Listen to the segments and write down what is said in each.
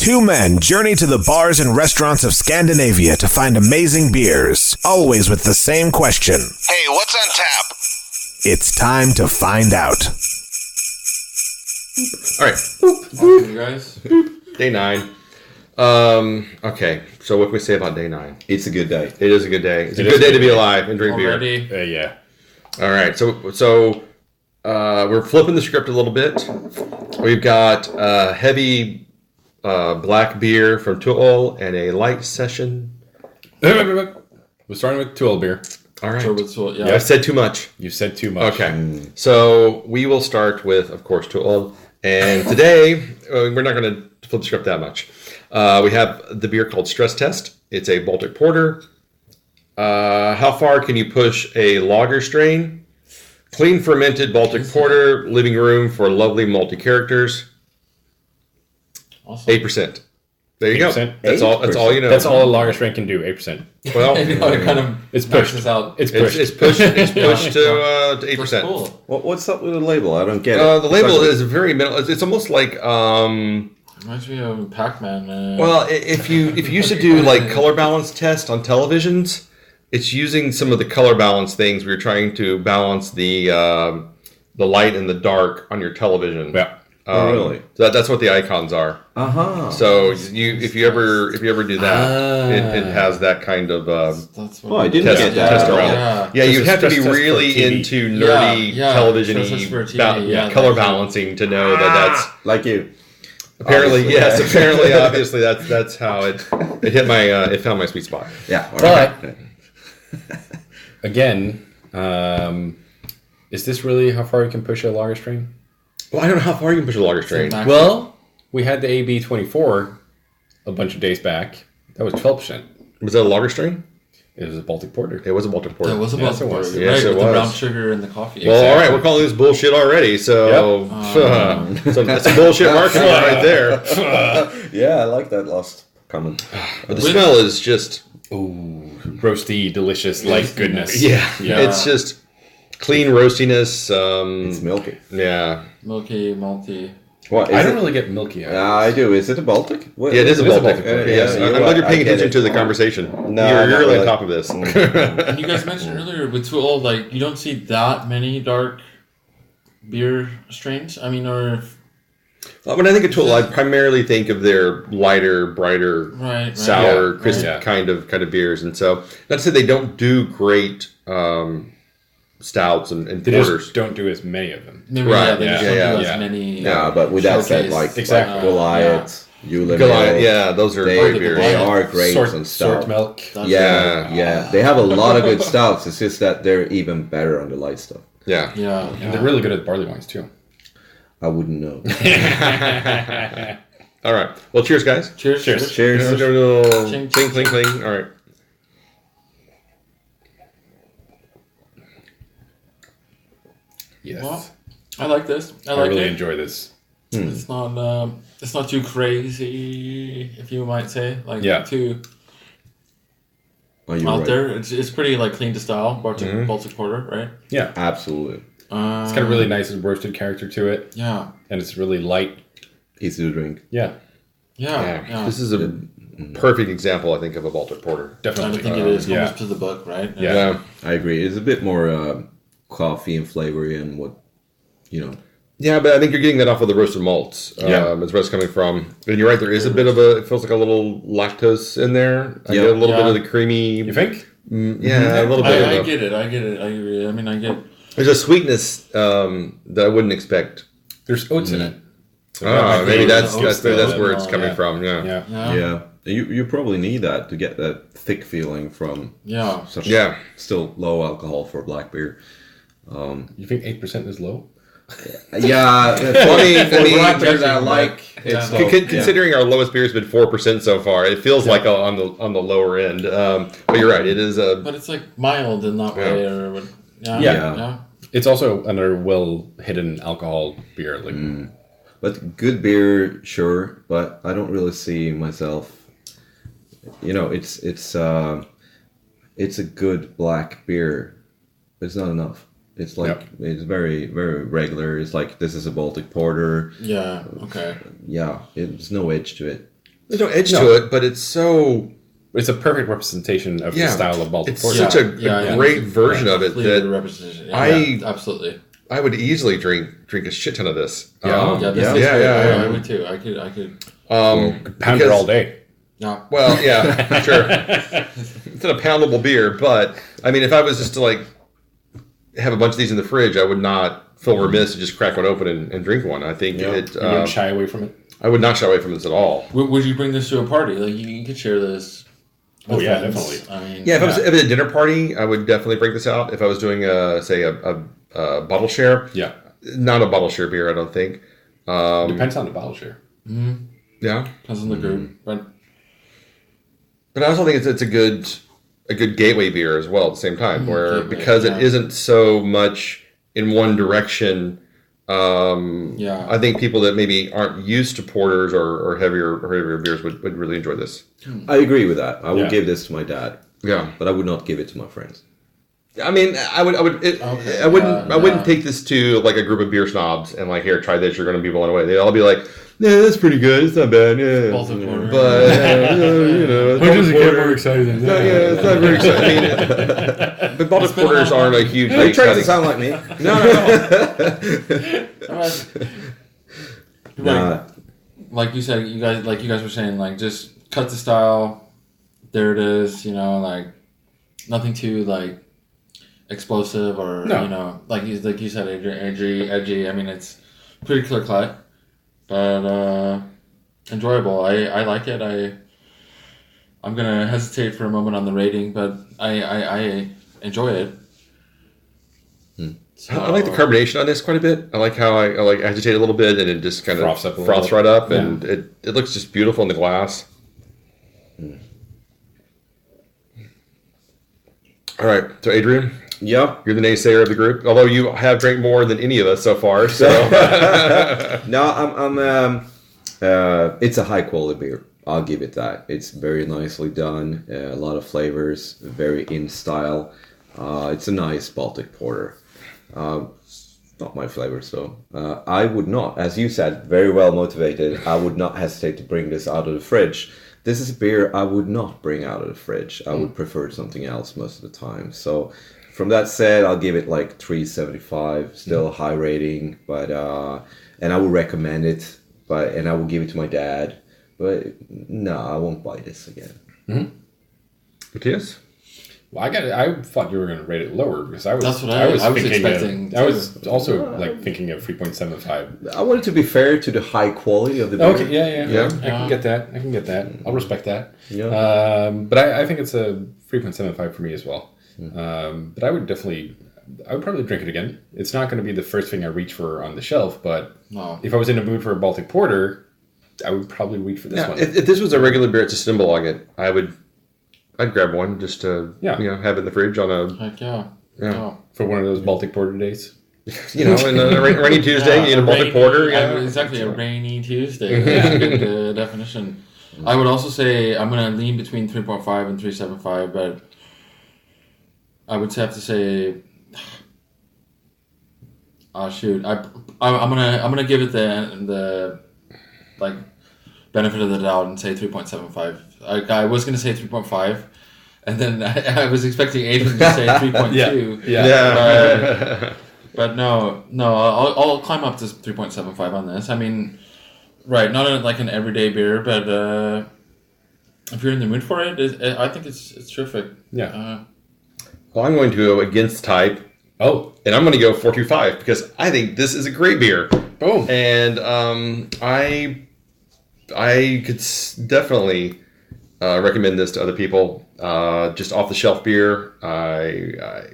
Two men journey to the bars and restaurants of Scandinavia to find amazing beers, always with the same question. Hey, what's on tap? It's time to find out. All right. Okay, you guys. Day 9. Okay, so what can we say about day 9? It's a good day. It is a good day. It's a good day to be alive and drink Already? beer. Yeah. All right, so we're flipping the script a little bit. We've got heavy black beer from ToØl and a light session. We're starting with ToØl beer. All right. Yeah. I said too much. You said too much. Okay. So we will start with, of course, ToØl. And today, we're not going to flip the script that much. We have the beer called Stress Test. It's a Baltic porter. How far can you push a lager strain? Clean fermented Baltic porter, leaving room for lovely malty characters. Awesome. 8%. There you 8%. go. That's all. That's all you know. That's all a lager strain can do. 8%. Well, it kind of It's pushed. maxes out. It's pushed. it's pushed. It's pushed to 8%. Cool. What's up with the label? I don't get it. The label is very minimal. It's almost like. Reminds me of Pac-Man, man. Well, if you used to do like color balance test on televisions, it's using some of the color balance things. We're trying to balance the light and the dark on your television. Yeah. Really? So that's what the icons are. So if you ever do that, it has that kind of That's what I didn't get that. test around. Yeah, you'd have to be Stress test for really TV. into nerdy Stress test for TV, color balancing to know that's Like you. apparently yes. Apparently, obviously that's how it hit my it found my sweet spot. Yeah. But again, is this really how far you can push a lager strain? Well, I don't know how far you can push a lager strain. Well, we had the AB24 a bunch of days back. That was 12%. Was that a lager strain? It was a Baltic porter. It was a Baltic porter. That was about the was. word. Yes, Right, it with the brown was. sugar and the coffee. Well, all right, we're calling this bullshit already. So, so that's a bullshit marketing right there. Yeah, I like that last comment. But the smell is just Ooh, roasty, delicious, light goodness. yeah. It's just clean roastiness. It's milky. Yeah. Milky, malty. What, I don't really get milky. I do. Is it a Baltic? Yeah, it is a Baltic. Yes, I'm glad you're paying attention to the conversation. No, you're not really on really. top of this. And you guys mentioned earlier with ToØl, like you don't see that many dark beer strains. I mean, or When I think of ToØl, I primarily think of their lighter, brighter, right, sour, Yeah, crisp right. kind of beers, and so not to say they don't do great stouts and They porters. just don't do as many of them. maybe Right, they just yeah, don't yeah, do yeah. as many. Yeah, but with that said, showcase. like Exactly. Goliath, Yulen, Goliath, yeah, those are they, great beers. they are great Sort and stuff. milk. Yeah, they have a lot of good stouts. It's just that they're even better on the light stuff. Yeah. Yeah, And they're really good at barley wines too. I wouldn't know. All right. Well, cheers, guys. Cheers. Cheers. Cheers. Ching, Cling, cling, cling. All right. Yes. Well, I like this. I I like really it. enjoy this. It's not too crazy, if you might say, like Yeah. too Oh, you're out right. there. It's pretty like clean to style, Baltic porter, right? Yeah. Absolutely. It's got a really nice roasted character to it. Yeah, And it's really light. Easy to drink. Yeah. yeah. This is a perfect example, I think, of a Baltic porter. I Definitely. think it is yeah. almost to the book, right? Yeah. I agree. It's a bit more coffee and flavory and what, Yeah, but I think you're getting that off of the roasted malts. Yeah. As where it's coming from. And you're right, there is a bit of it feels like a little lactose in there. I Yeah. get a little bit Yeah. of the creamy. You think? Yeah, a little bit I of get it. I agree. I mean, I get. There's a sweetness that I wouldn't expect. There's oats in it. Oh, maybe that's oats where it's though, coming yeah. from. Yeah. Yeah. yeah. You probably need that to get that thick feeling from Yeah. such Yeah. still low alcohol for black beer. You think 8% is low? Yeah, Well, I mean, black beer that I like. Yeah. It's Con- low. considering our lowest beer has been 4% so far, it feels like on the lower end. But you're right, it is a. But it's like mild in that way, or what? Yeah. Yeah. Yeah. It's also another well hidden alcohol beer. Like But good beer, sure. But I don't really see myself. It's a good black beer, but it's not enough. It's like it's very very regular. It's like this is a Baltic porter. Yeah. Okay. Yeah, there's no edge to it. There's no edge to it, but it's so... It's a perfect representation of the style of Baltic It's porter. such a great version of it that representation. Absolutely. I would easily drink a shit ton of this. Yeah. I would too. I could. Pound it all day. Yeah. Well, yeah, sure. It's not a poundable beer, but I mean, if I was just to like have a bunch of these in the fridge, I would not feel remiss to just crack one open and drink one. I think You wouldn't shy away from it. I would not shy away from this at all. Would you bring this to a party? Like you could share this. Oh yeah, friends. definitely. I mean, Yeah, if it was a dinner party, I would definitely break this out. If I was doing a bottle share, Yeah. not a bottle share beer, I don't think. Depends on the bottle share. Yeah, depends on the group, but but I also think it's a good gateway beer as well at the same time, where gateway, because it isn't so much in one direction. I think people that maybe aren't used to porters or heavier beers would really enjoy this. I agree with that. I would give this to my dad. Yeah, But I would not give it to my friends. I mean, I wouldn't take this to like a group of beer snobs and like, here, try this. You're going to be blown away. They'd all be like, yeah, that's pretty good. It's not bad. Yeah, Baltic porter. but you know, Why does it get more excited than that? Yeah, it's not very exciting. But Baltic been a porters long aren't a time. huge. You try to cutting. sound like me. Nah. Like you said, you guys were saying, like just cut the style. There it is. You know, like nothing too like explosive or No. you know, like you said, edgy. I mean, it's pretty clear cut, but enjoyable. I like it. I'm gonna hesitate for a moment on the rating, but I enjoy it. So, I like the carbonation on this quite a bit. I like how I like agitate a little bit and it just kind of froths right up, and it looks just beautiful in the glass. All right, so Adrian, Yep. you're the naysayer of the group, although you have drank more than any of us so far. So No, I'm it's a high quality beer. I'll give it that. It's very nicely done. A lot of flavors, very in style. It's a nice Baltic porter. Not my flavor, so I would not, as you said, very well motivated. I would not hesitate to bring this out of the fridge. This is a beer I would not bring out of the fridge. I would prefer something else most of the time. So, from that said, I'll give it like 3.75. Still a high rating, but and I would recommend it. And I will give it to my dad. But no, I won't buy this again. Matthias? Well, I thought you were going to rate it lower because I was. That's what I was thinking expecting, I was also like thinking of 3.75. I want it to be fair to the high quality of the beer. Okay, yeah. I can get that. I'll respect that. Yeah. But I think it's a 3.75 for me as well. But I would probably drink it again. It's not going to be the first thing I reach for on the shelf, but if I was in a mood for a Baltic porter, I would probably reach for this one. If this was a regular beer at the symbol on it, I'd grab one just to have it in the fridge on a heck yeah. For one of those Baltic porter days. in a rainy Tuesday, you need a Baltic porter. Yeah, Exactly, a rainy Tuesday. That's a good definition. I would also say I'm going to lean between 3.5 and 3.75, but I would have to say, shoot, I'm gonna give it the like benefit of the doubt and say 3.75. I was gonna say 3.5, and then I was expecting Adrian to say 3.2. Yeah. But no, I'll climb up to 3.75 on this. I mean, right, not like an everyday beer, but if you're in the mood for it, I think it's terrific. Yeah. Well, I'm going to go against type. Oh. And I'm going to go 4.25 because I think this is a great beer. Boom. And I could definitely recommend this to other people. Just off the shelf beer. I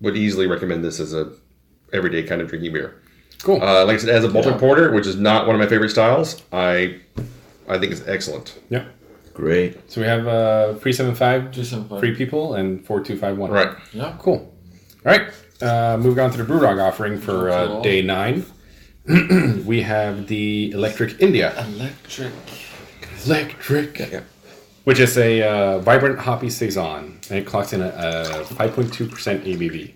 would easily recommend this as a everyday kind of drinking beer. Cool. Like I said, as a Baltic porter, which is not one of my favorite styles, I think it's excellent. Yeah. Great. So we have 3.75 3.75. free people and 4.251. Right. Yeah. Cool. All right. Moving on to the Brewdog offering for day 9. We have the Electric India. Electric. Yeah. Which is a vibrant hoppy saison, and it clocks in a 5.2% ABV.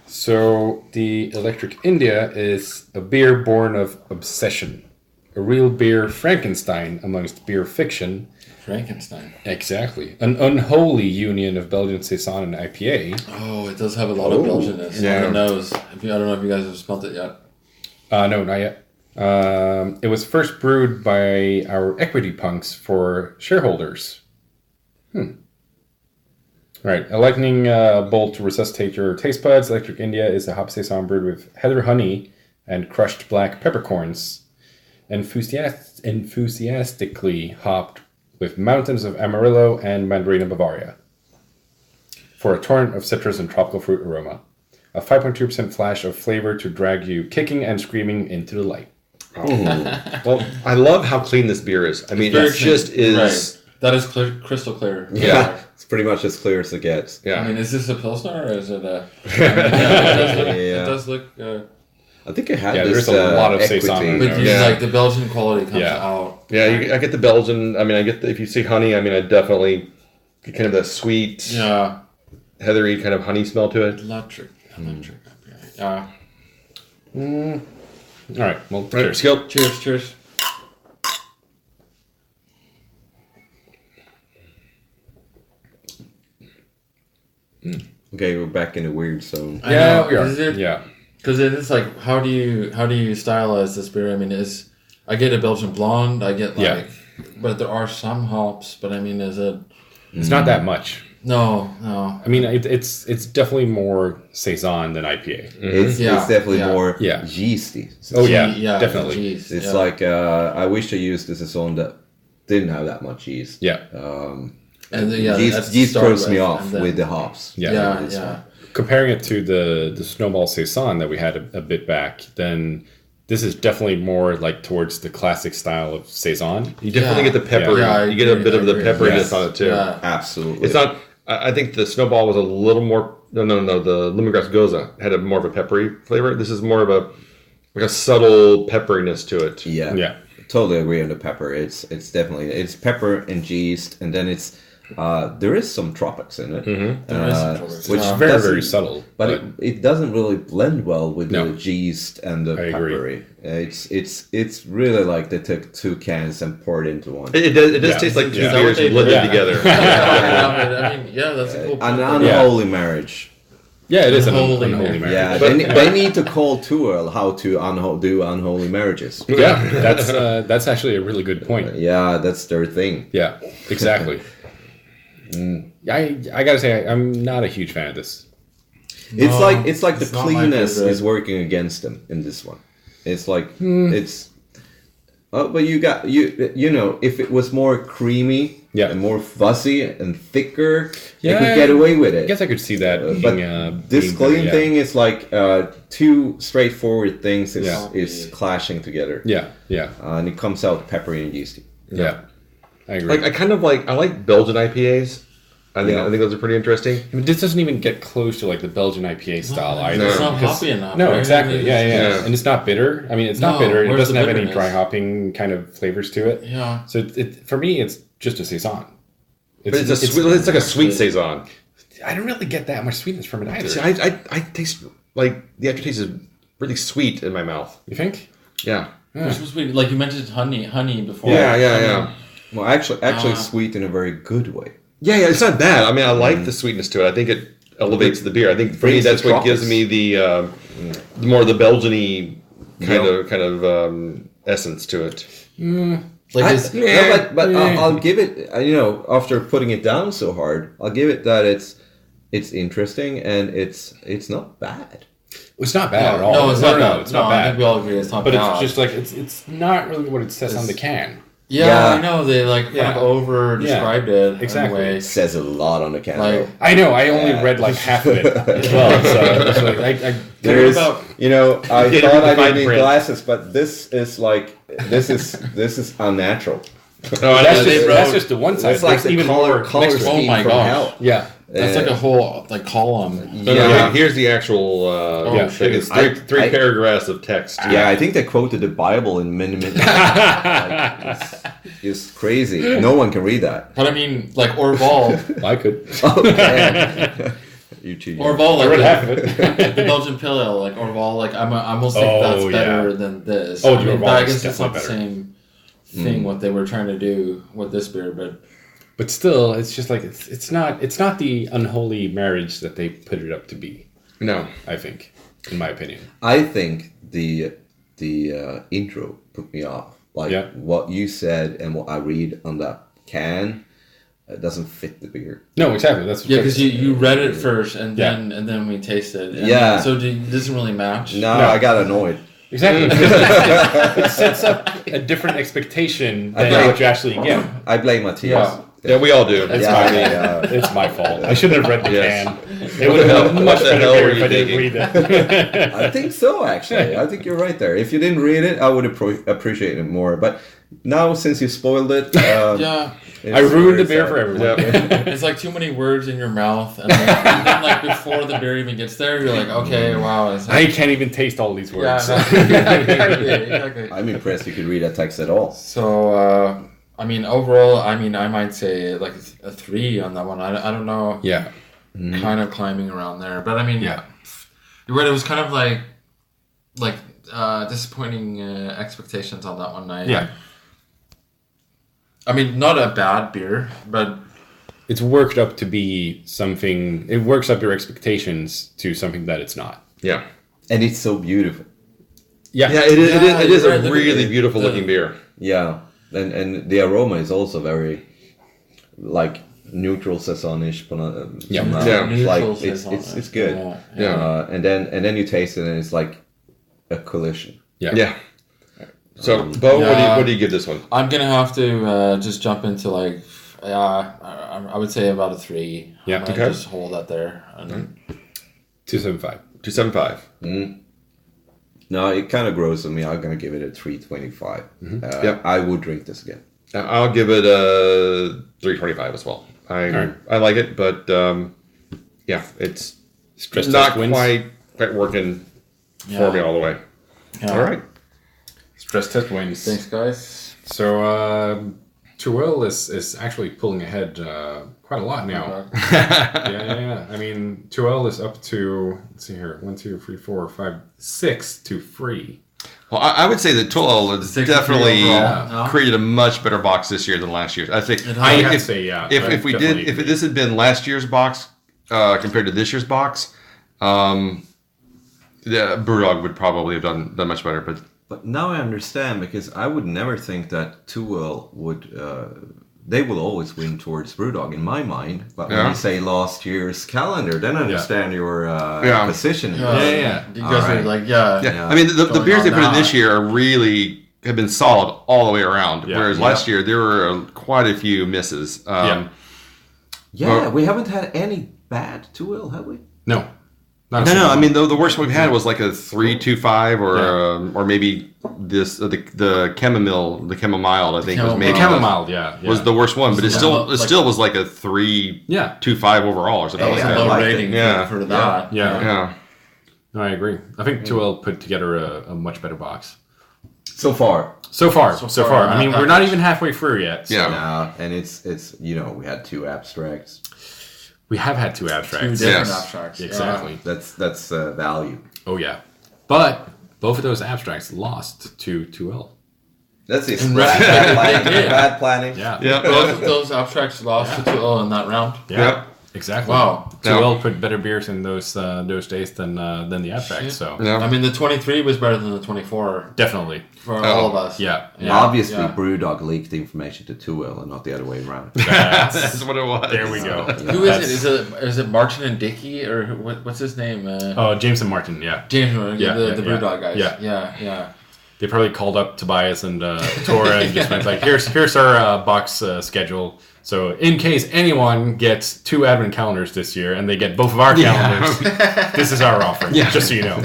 So the Electric India is a beer born of obsession a real beer Frankenstein amongst beer fiction. Frankenstein. Exactly. An unholy union of Belgian saison and IPA. Oh, it does have a lot of Belgianness on the nose. I don't know if you guys have smelt it yet. No, not yet. It was first brewed by our equity punks for shareholders. Right. A lightning bolt to resuscitate your taste buds. Electric India is a hop saison brewed with heather honey and crushed black peppercorns. Enthusiastically hopped with mountains of Amarillo and Mandarina Bavaria. For a torrent of citrus and tropical fruit aroma. A 5.2% flash of flavor to drag you kicking and screaming into the light. Well, I love how clean this beer is. I mean, it just is. Right. That is crystal clear. Yeah. It's pretty much as clear as it gets. Yeah. I mean, is this a Pilsner or is it a... It does look... I think it had there's this a lot of equity. saison. But like the Belgian quality comes out. Yeah, I get the Belgian. I mean, if you see honey, I mean, I definitely get kind of that sweet, heathery kind of honey smell to it. Electric. All right. Well, Right, cheers. Skill. Cheers. Okay, we're back in a weird zone. Yeah, we are. Is it, Yeah. Because it is like, how do you stylize this beer? I mean, I get a Belgian blonde. I get but there are some hops. But I mean, is it? It's not that much. No. I mean, it's definitely more saison than IPA. It's definitely more Yeah. yeasty. Oh yeah, definitely. Geez, It's like I wish I used a saison that didn't have that much yeast. Yeah. and Yeast throws me off with the hops. Yeah. Comparing it to the Snowball Saison that we had a bit back, then this is definitely more like towards the classic style of Saison. You definitely get the pepper. Yeah, you get a bit of the pepperiness on it too. Yeah. Absolutely. It's not. I think the Snowball was a little more. No. The Lemongrass Goza had more of a peppery flavor. This is more of a subtle pepperiness to it. Yeah. Totally agree on the pepper. It's definitely pepper and yeast, and then it's there is some tropics in it, which It's very subtle, but it doesn't really blend well with the yeast and the I peppery. It's really like they took two cans and poured it into one. It does taste like two beers blended together. I mean, that's a cool An unholy marriage. Yeah, it is an Unholy unholy marriage. Yeah, they need to call ToØl how to do unholy marriages. Yeah, that's actually a really good point. Yeah, that's their thing. Yeah, exactly. I gotta say, I'm not a huge fan of this. It's like the it's not my cleanness favorite. is working against them in this one. It's like it's. Oh, but you know if it was more creamy and more fuzzy and thicker, they could get away with it. I guess I could see that. But this being clean better, thing is like two straightforward things is clashing together. Yeah. And it comes out peppery and yeasty. Yeah. I agree. I like Belgian IPAs. I think those are pretty interesting. I mean, this doesn't even get close to like the Belgian IPA style either. It's not because- hoppy enough. No, right? exactly. Yeah. Yeah. And it's not bitter. I mean, it's not No, bitter. It where's doesn't the have any bitterness? dry hopping kind of flavors to it. Yeah. So for me, it's just a saison. But it's like a sweet saison. I don't really get that much sweetness from it either. See, I taste like the aftertaste is really sweet in my mouth. You think? Yeah. Which was sweet. Like you mentioned honey before. Yeah. Well, actually, sweet in a very good way. Yeah, it's not bad. I mean, I like the sweetness to it. I think it elevates the beer. I think for me, Brings that's the what gives tropics. me the more the Belgian-y kind of essence to it. I'll give it. After putting it down so hard, I'll give it that it's interesting and it's not bad. It's not bad at all. No, it's not bad. It's not I bad. think we all agree it's not But bad. it's just like it's not really what it says on the can. Yeah, I know they kind of over Yeah. described it. Exactly. In a way. It says a lot on the can. Like I know. I only read like half of it as well. So I There's, about- I Yeah, thought the I fine didn't need print. glasses, but this is unnatural. that's just the one side. It's like There's the color next to it. scheme my from gosh. hell. Yeah. that's like a whole column. No, here's the actual. shit. It's I- three paragraphs of text. Yeah, I think they quoted the Bible in many minutes. It's crazy. No one can read that. But I mean, like Orval, I could. Okay. You cheated. Orval, I read half like of it. the Belgian pale ale, like Orval, like I almost think that's better than this. Oh, I mean, Orval but I is guess it's not the definitely same thing what they were trying to do with this beer, But still, it's just like it's not the unholy marriage that they put it up to be. No. I think, in my opinion. I think the intro put me off. Like what you said and what I read on that can doesn't fit the beer. No, exactly. That's what because you read it first and then we tasted. And so it doesn't really match. No, I got annoyed. Exactly. It sets up a different expectation than what you actually get. I blame Matthias. Yeah, we all do. It's my fault. I shouldn't have read the Yes. can. It would have been much the better hell beer were if you I didn't thinking? read it. I think so, actually. I think you're right there. If you didn't read it, I would appreciate it more. But now, since you spoiled it, I ruined the beer for everyone. It's like too many words in your mouth, and then like before the beer even gets there, you're like, okay, wow. It's I can't even taste all these words. exactly. I'm impressed you could read that text at all. So, I mean, overall, I might say like a 3 on that one. I don't know. Yeah. Kind of climbing around there, but I mean, you're right. It was kind of like disappointing expectations on that one. I mean, not a bad beer, but it's worked up to be something. It works up your expectations to something that it's not. Yeah. And it's so beautiful. Yeah, it is right. a really beautiful looking beer. Yeah. And the aroma is also very, like, neutral saison-ish. Like, it's good. And then you taste it and it's like a collision. Yeah. So, Bo, what do you give this one? I'm gonna have to just jump into like, I would say about a 3. Yeah, okay. Just hold that there. And 275. 275. No, it kind of grows on me. I'm gonna give it a 325. I would drink this again. I'll give it a 325 as well. I like it, but it's Stress not test wins. quite working for me all the way. Yeah. All right. Stress test wins. Thanks, guys. So ToØl is actually pulling ahead quite a lot now. Yeah. I mean, ToØl is up to, let's see here, 1, 2, 3, 4, 5, 6 to 3. Well, I would say that ToØl has 63 definitely overall. created a much better box this year than last year. I think I have to say, yeah. if this had been last year's box compared to this year's box, the Brewdog would probably have done much better. But now I understand, because I would never think that ToØl would. They will always win towards Brewdog in my mind. But when you say last year's calendar, then I understand your position. Yeah. You guys are like, I mean, the beers they put in this year have been solid all the way around. Whereas last year there were quite a few misses. We haven't had any bad ToØl, have we? No. No. I mean, the worst we've had was like a 3.25 or maybe this the chamomile. I think was maybe chamomile. Was the worst one, but it still was like a 3.25 overall or something like that. Low rating for that. Yeah. No, I agree. I think ToØl put together a much better box. So far. I mean, we're not even halfway through yet. So. Yeah, and it's we had 2 abstracts. We have had 2 abstracts. 2 different abstracts. Exactly. That's value. Oh yeah, but both of those abstracts lost to ToØl. That's it. Bad planning. Yeah. Both of those abstracts lost to ToØl in that round. Yeah. Exactly. Wow. ToØl put better beers in those days than the abstracts. So I mean, the 23 was better than the 24 definitely for all of us. Yeah. Obviously, Brewdog leaked the information to ToØl and not the other way around. That's what it was. There we go. Who is it? Is it Martin and Dickey, or what's his name? James and Martin. Yeah. James, the Brewdog guys. Yeah. They probably called up Tobias and Tora and just went like, here's our box schedule. So in case anyone gets 2 advent calendars this year and they get both of our calendars, this is our offer. Yeah. Just so you know.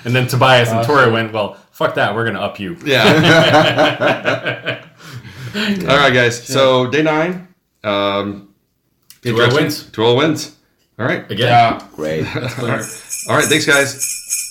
And then Tobias and Tora went, well, fuck that. We're going to up you. Yeah. All right, guys. So day 9. ToØl wins. ToØl wins. All right. Again. Yeah. Great. All right. Thanks, guys.